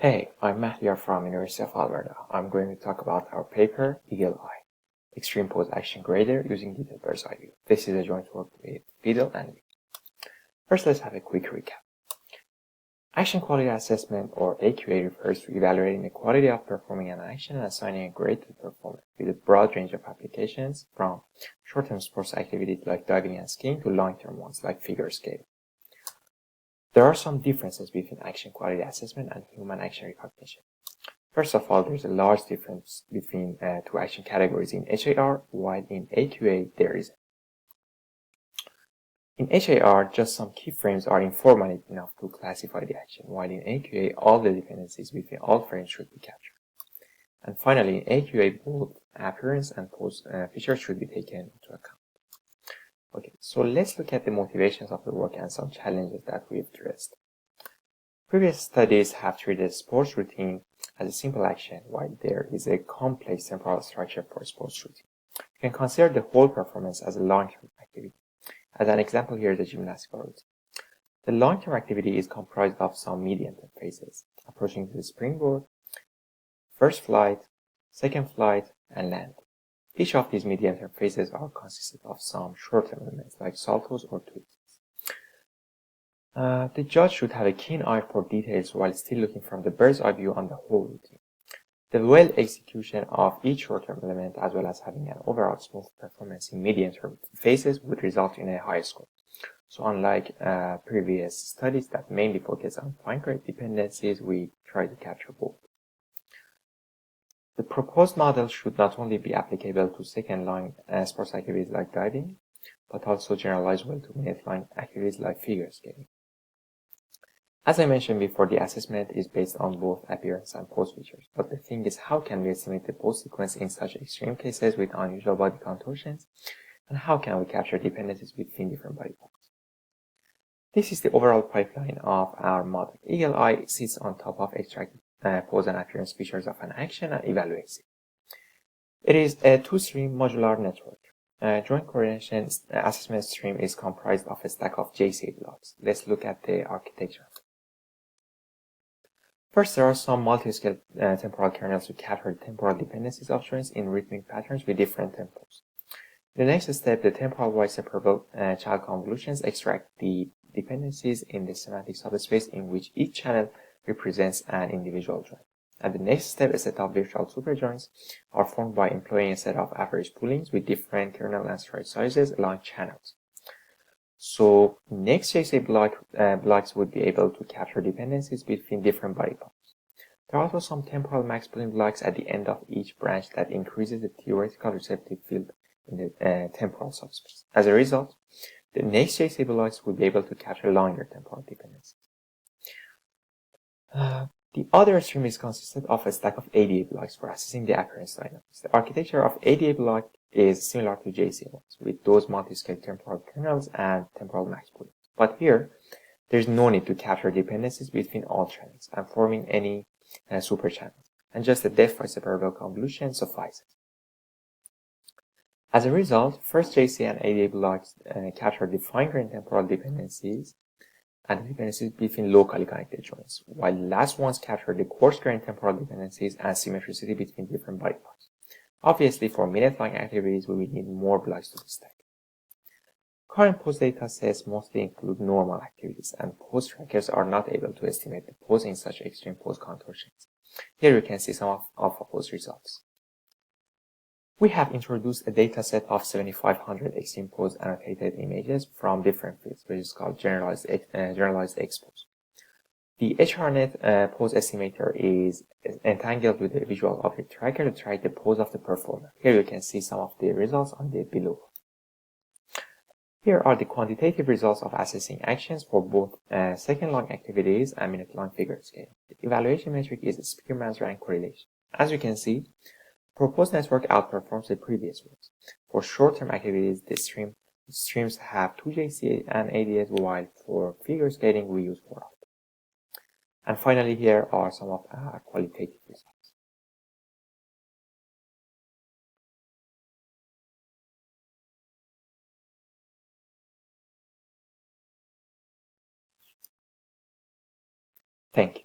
Hey, I'm Matthew from University of Alberta. I'm going to talk about our paper, Eagle Eye, Extreme Pose Action Grader using detaiL bird's eye view. This is a joint work with detaiL and me. First, let's have a quick recap. Action Quality Assessment, or AQA, refers to evaluating the quality of performing an action and assigning a grade to the performer with a broad range of applications from short-term sports activities like diving and skiing to long-term ones like figure skating. There are some differences between action quality assessment and human action recognition. First of all, there's a large difference between two action categories in HAR, while in AQA there isn't. In HAR, just some keyframes are informative enough to classify the action, while in AQA, all the dependencies between all frames should be captured. And finally, in AQA, both appearance and pose features should be taken into account. Okay, so let's look at the motivations of the work and some challenges that we've addressed. Previous studies have treated sports routine as a simple action, while there is a complex temporal structure for sports routine. You can consider the whole performance as a long-term activity. As an example, here is the gymnastical routine. The long-term activity is comprised of some medium-term phases, approaching to the springboard, first flight, second flight, and land. Each of these medium-term phases are consisted of some short-term elements like saltos or twists. The judge should have a keen eye for details while still looking from the bird's eye view on the whole routine. The well execution of each short-term element as well as having an overall smooth performance in medium-term phases would result in a high score. So unlike previous studies that mainly focus on fine-grained dependencies, we try to capture both. The proposed model should not only be applicable to second-line sports activities like diving, but also generalize well to minute-line activities like figure skating. As I mentioned before, the assessment is based on both appearance and pose features. But the thing is, how can we estimate the pose sequence in such extreme cases with unusual body contortions? And how can we capture dependencies between different body parts? This is the overall pipeline of our model. Eagle Eye sits on top of extracted pose and appearance features of an action and evaluates it. It is a two-stream modular network. Joint coordination assessment stream is comprised of a stack of JCA blocks. Let's look at the architecture. First, there are some multi-scale temporal kernels to capture the temporal dependencies of joints in rhythmic patterns with different tempos. In the next step, the temporal-wide separable child convolutions extract the dependencies in the semantic subspace in which each channel represents an individual joint. At the next step, a set of virtual superjoints are formed by employing a set of average poolings with different kernel and stride sizes along channels. So next JCA blocks would be able to capture dependencies between different body parts. There are also some temporal max pooling blocks at the end of each branch that increases the theoretical receptive field in the temporal subspace. As a result, the next JCA blocks will be able to capture longer temporal dependencies. The other stream is consisted of a stack of ADA blocks for assessing the appearance dynamics. The architecture of ADA block is similar to JCA ones, with those multi-scale temporal kernels and temporal max pooling. But here, there's no need to capture dependencies between all channels and forming any super channels, and just a depth-wise separable convolution suffices. As a result, first JCA and ADA blocks capture the fine-grained temporal dependencies and dependencies between locally connected joints, while the last ones capture the coarse-grained temporal dependencies and symmetricity between different body parts. Obviously, for minute-long activities, we will need more blocks to the stack. Current pose data sets mostly include normal activities, and pose trackers are not able to estimate the pose in such extreme pose contortions. Here you can see some of pose results. We have introduced a data set of 7,500 extreme pose annotated images from different fields, which is called generalized expose. The HRNet pose estimator is entangled with the visual object tracker to track the pose of the performer. Here you can see some of the results on the below. Here are the quantitative results of assessing actions for both second-long activities and minute-long figure skating. The evaluation metric is Spearman's rank correlation. As you can see, proposed network outperforms the previous ones. For short-term activities, the streams have 2 JCA and ADAs, while for figure skating, we use 4 of them. And finally, here are some of our qualitative results. Thank you.